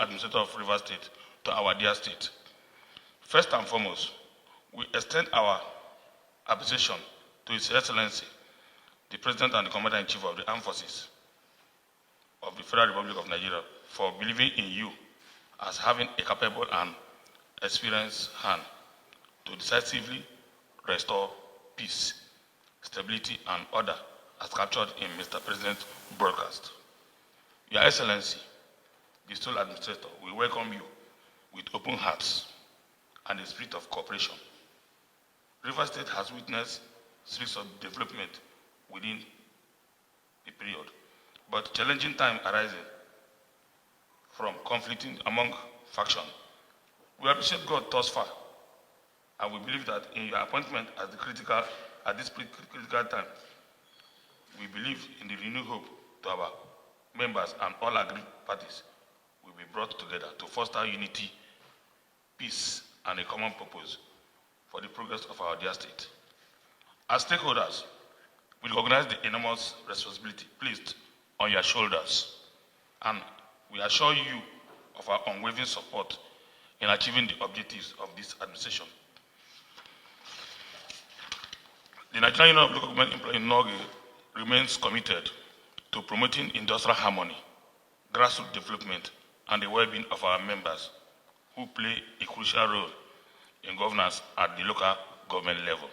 Administrator of Rivers State, to our dear state. First and foremost, we extend our appreciation to His Excellency, the President and the Commander-in-Chief of the Armed Forces of the Federal Republic of Nigeria, for believing in you as having a capable and experienced hand to decisively restore peace, stability, and order as captured in Mr. President's broadcast. Your Excellency, the sole administrator, we welcome you with open hearts and a spirit of cooperation. Rivers State has witnessed series of development within the period, but challenging time arising from conflicting among factions. We appreciate God thus far, and we believe that in your appointment at this critical time, we believe in the renewed hope to our members and all agreed parties will be brought together to foster unity, peace, and a common purpose for the progress of our dear state. As stakeholders, we recognize the enormous responsibility placed on your shoulders, and we assure you of our unwavering support in achieving the objectives of this administration. The Nigerian Union of Local Government Employees (NULGE) remains committed to promoting industrial harmony, grassroots development, and the well-being of our members, who play a crucial role in governance at the local government level.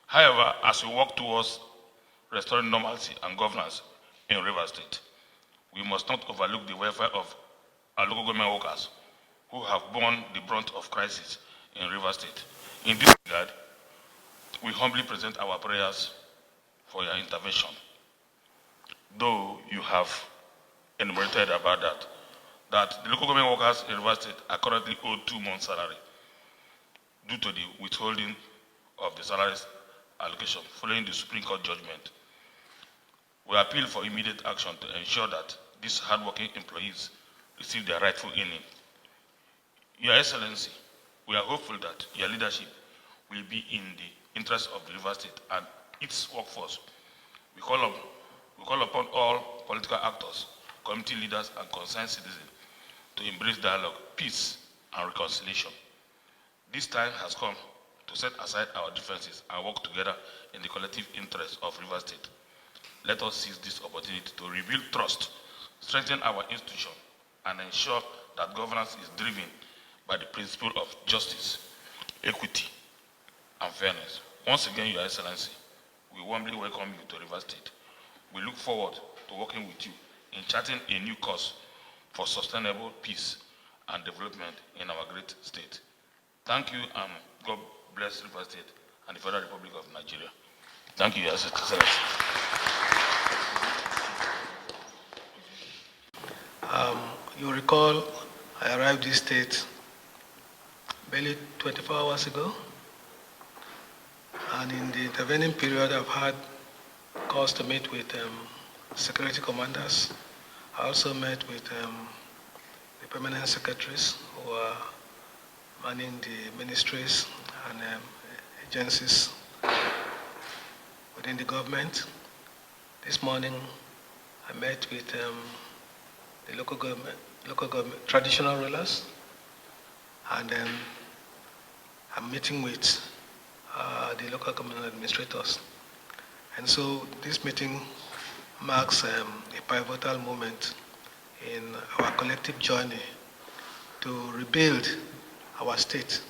However, as we work towards restoring normalcy and governance in Rivers State, we must not overlook the welfare of our local government workers who have borne the brunt of crisis in Rivers State. In this regard, we humbly present our prayers for your intervention. Though you have enumerated about that the local government workers in Rivers State are currently owed 2 months' salary due to the withholding of the salaries allocation following the Supreme Court judgment. We appeal for immediate action to ensure that these hardworking employees receive their rightful earning. Your Excellency, we are hopeful that your leadership will be in the interest of the Rivers State and its workforce. We call upon all political actors, community leaders, and concerned citizens to embrace dialogue, peace, and reconciliation. This time has come to set aside our differences and work together in the collective interest of Rivers State. Let us seize this opportunity to rebuild trust, strengthen our institution, and ensure that governance is driven by the principle of justice, equity, and fairness. Once again, Your Excellency, we warmly welcome you to Rivers State. We look forward to working with you in charting a new course for sustainable peace and development in our great state. Thank you, and God bless Rivers State and the Federal Republic of Nigeria. Thank you, Your Excellency. You recall I arrived this state barely 24 hours ago, and in the intervening period I've had calls to meet with security commanders. I also met with the permanent secretaries who are manning the ministries and agencies within the government. This morning I met with the local government traditional rulers, and I'm meeting with the local government administrators. And so this meeting marks a pivotal moment in our collective journey to rebuild our state,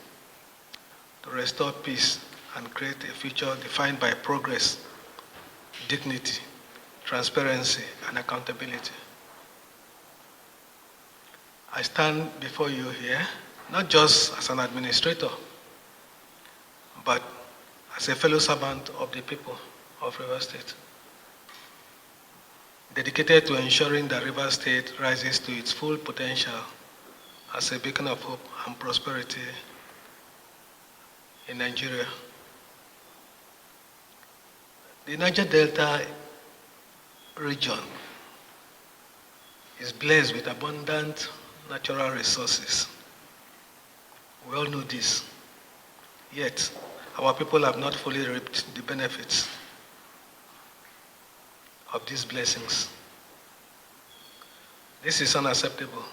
to restore peace and create a future defined by progress, dignity, transparency, and accountability. I stand before you here, not just as an administrator, but as a fellow servant of the people of Rivers State, dedicated to ensuring that Rivers State rises to its full potential as a beacon of hope and prosperity in Nigeria. The Niger Delta region is blessed with abundant natural resources. We all know this. Yet, our people have not fully reaped the benefits of these blessings. This is unacceptable,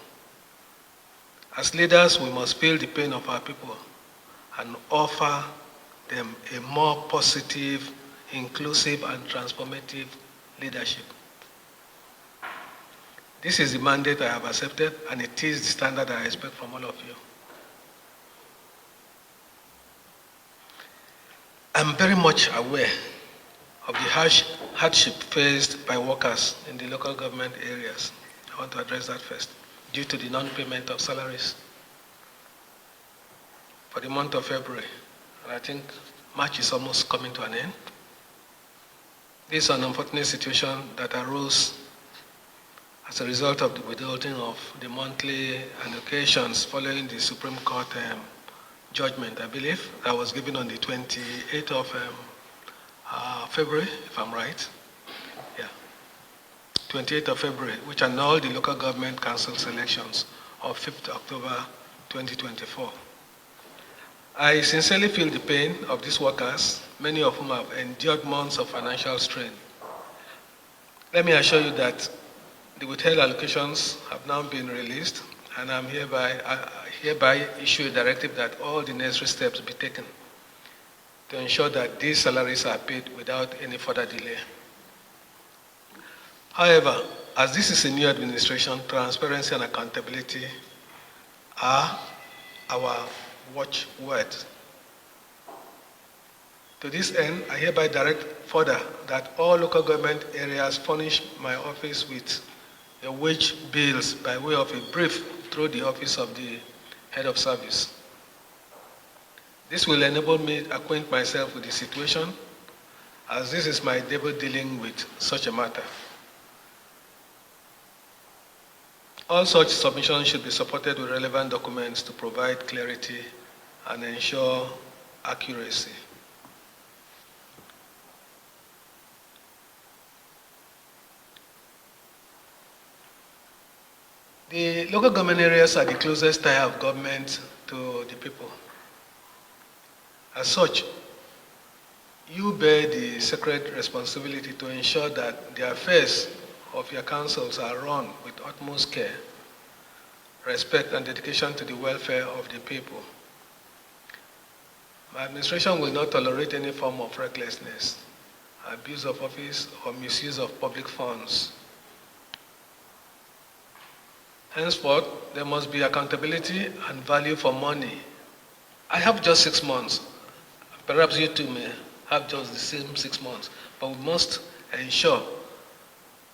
As leaders, we must feel the pain of our people and offer them a more positive, inclusive, and transformative leadership. This is the mandate I have accepted, and it is the standard I expect from all of you. I'm very much aware of the hardship faced by workers in the local government areas. I want to address that first, due to the non-payment of salaries for the month of February. And I think March is almost coming to an end. This is an unfortunate situation that arose as a result of the withholding of the monthly allocations following the Supreme Court judgment, I believe, that was given on the 28th of February, if I'm right. Yeah. 28th of February, which annulled the local government council elections of 5th October 2024. I sincerely feel the pain of these workers, many of whom have endured months of financial strain. Let me assure you that the withheld allocations have now been released, and I hereby issue a directive that all the necessary steps be taken to ensure that these salaries are paid without any further delay. However, as this is a new administration, transparency and accountability are our watchwords. To this end, I hereby direct further that all local government areas furnish my office with the wage bills by way of a brief through the office of the head of service. This will enable me to acquaint myself with the situation, as this is my debut dealing with such a matter. All such submissions should be supported with relevant documents to provide clarity and ensure accuracy. The local government areas are the closest tie of government to the people. As such, you bear the sacred responsibility to ensure that the affairs of your councils are run with utmost care, respect, and dedication to the welfare of the people. My administration will not tolerate any form of recklessness, abuse of office, or misuse of public funds. Henceforth, there must be accountability and value for money. I have just 6 months. Perhaps you too may have just the same 6 months, but we must ensure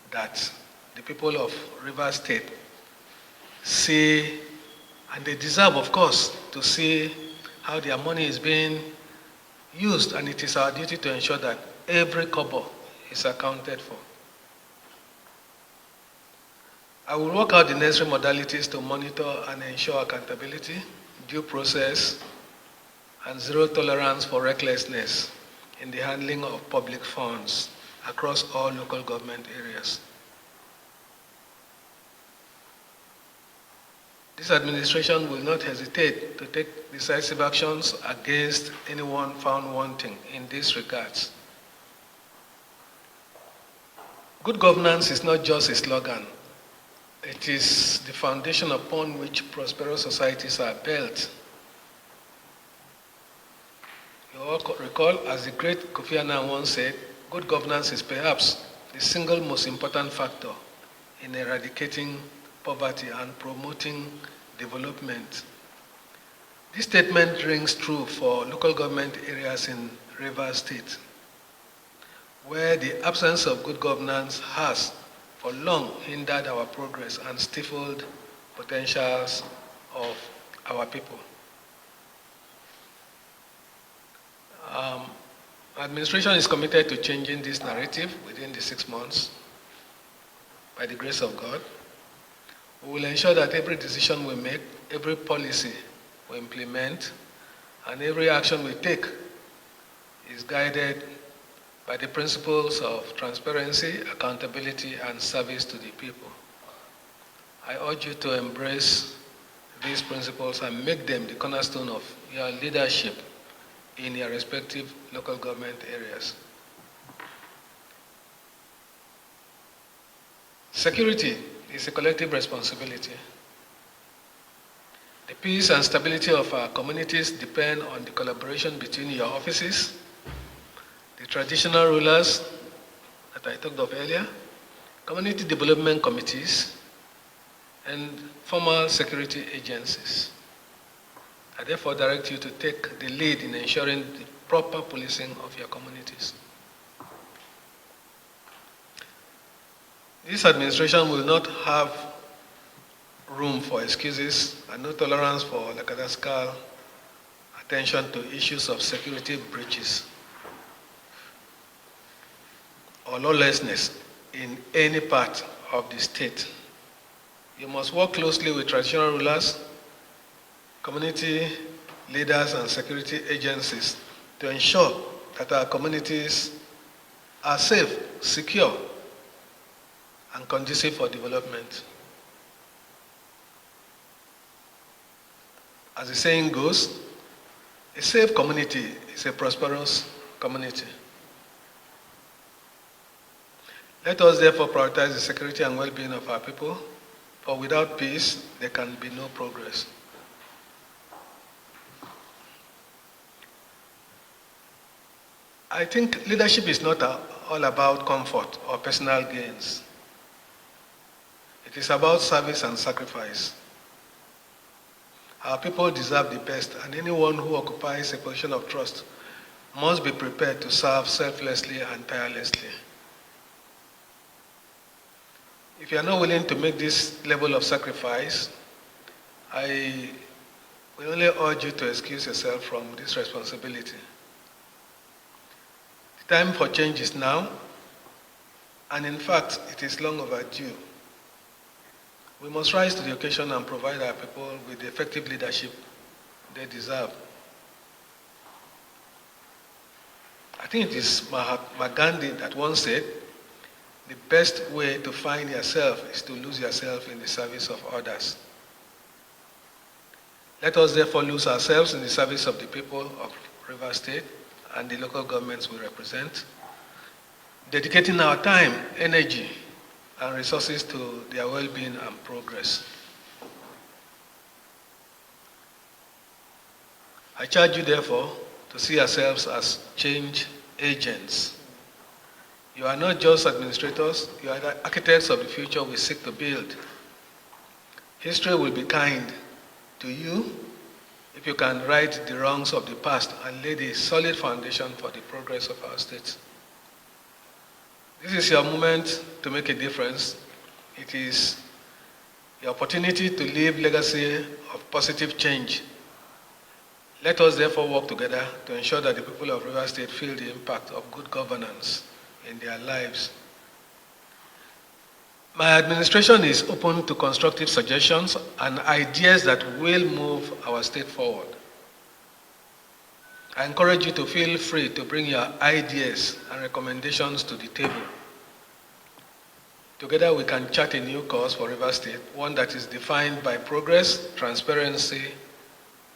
that the people of Rivers State see, and they deserve, of course, to see how their money is being used, and it is our duty to ensure that every kobo is accounted for. I will work out the necessary modalities to monitor and ensure accountability, due process, and zero tolerance for recklessness in the handling of public funds across all local government areas. This administration will not hesitate to take decisive actions against anyone found wanting in these regards. Good governance is not just a slogan. It is the foundation upon which prosperous societies are built. You all recall, as the great Kofi Annan once said, good governance is perhaps the single most important factor in eradicating poverty and promoting development. This statement rings true for local government areas in Rivers State, where the absence of good governance has for long hindered our progress and stifled potentials of our people. Administration is committed to changing this narrative within the 6 months. By the grace of God, we will ensure that every decision we make, every policy we implement, and every action we take is guided by the principles of transparency, accountability, and service to the people. I urge you to embrace these principles and make them the cornerstone of your leadership in your respective local government areas. Security is a collective responsibility. The peace and stability of our communities depend on the collaboration between your offices, the traditional rulers that I talked of earlier, community development committees, and formal security agencies. I therefore direct you to take the lead in ensuring the proper policing of your communities. This administration will not have room for excuses and no tolerance for lackadaisical attention to issues of security breaches or lawlessness in any part of the state. You must work closely with traditional rulers, community leaders, and security agencies to ensure that our communities are safe, secure, and conducive for development. As the saying goes, a safe community is a prosperous community. Let us therefore prioritize the security and well-being of our people, for without peace, there can be no progress. I think leadership is not all about comfort or personal gains. It is about service and sacrifice. Our people deserve the best, and anyone who occupies a position of trust must be prepared to serve selflessly and tirelessly. If you are not willing to make this level of sacrifice, I will only urge you to excuse yourself from this responsibility. The time for change is now, and in fact, it is long overdue. We must rise to the occasion and provide our people with the effective leadership they deserve. I think it is Mahatma Gandhi that once said, the best way to find yourself is to lose yourself in the service of others. Let us therefore lose ourselves in the service of the people of Rivers State and the local governments we represent, dedicating our time, energy, and resources to their well-being and progress. I charge you, therefore, to see yourselves as change agents. You are not just administrators, you are the architects of the future we seek to build. History will be kind to you if you can right the wrongs of the past and lay the solid foundation for the progress of our state. This is your moment to make a difference. It is your opportunity to leave legacy of positive change. Let us therefore work together to ensure that the people of Rivers State feel the impact of good governance in their lives. My administration is open to constructive suggestions and ideas that will move our state forward. I encourage you to feel free to bring your ideas and recommendations to the table. Together we can chart a new course for Rivers State, one that is defined by progress, transparency,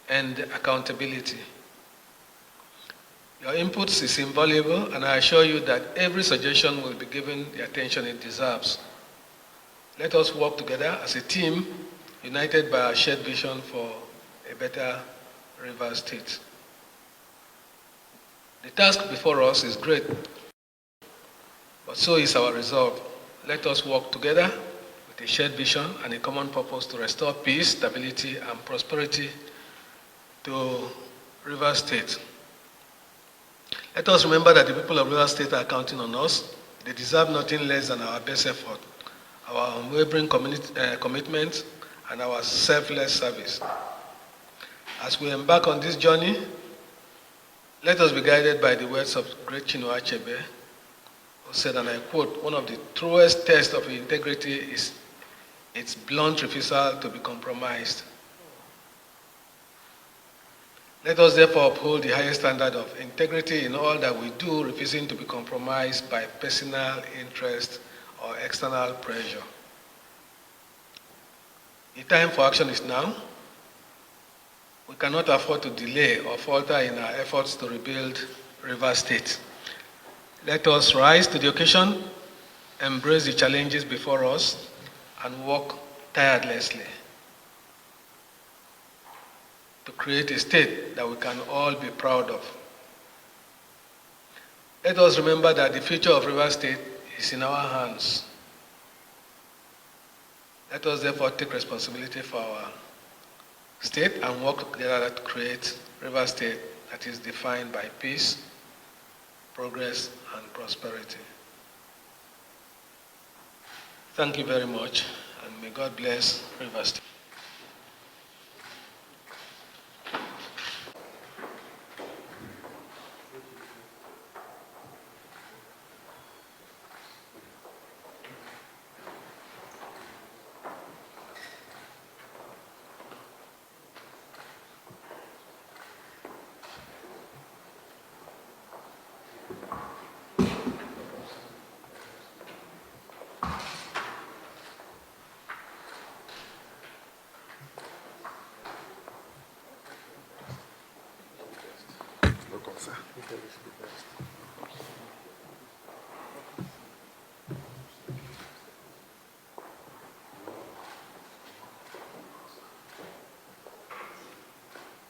and accountability. Your inputs is invaluable, and I assure you that every suggestion will be given the attention it deserves. Let us work together as a team, united by our shared vision for a better Rivers State. The task before us is great, but so is our resolve. Let us work together with a shared vision and a common purpose to restore peace, stability, and prosperity to Rivers State. Let us remember that the people of Rivers State are counting on us. They deserve nothing less than our best effort, our unwavering commitment, and our selfless service. As we embark on this journey, let us be guided by the words of great Chinua Achebe, who said, and I quote, "One of the truest tests of integrity is its blunt refusal to be compromised." Let us therefore uphold the highest standard of integrity in all that we do, refusing to be compromised by personal interest or external pressure. The time for action is now. We cannot afford to delay or falter in our efforts to rebuild Rivers State. Let us rise to the occasion, embrace the challenges before us, and work tirelessly. to create a state that we can all be proud of. Let us remember that the future of Rivers State is in our hands. Let us therefore take responsibility for our state and work together to create Rivers State that is defined by peace, progress, and prosperity. Thank you very much, and may God bless Rivers State. No concern.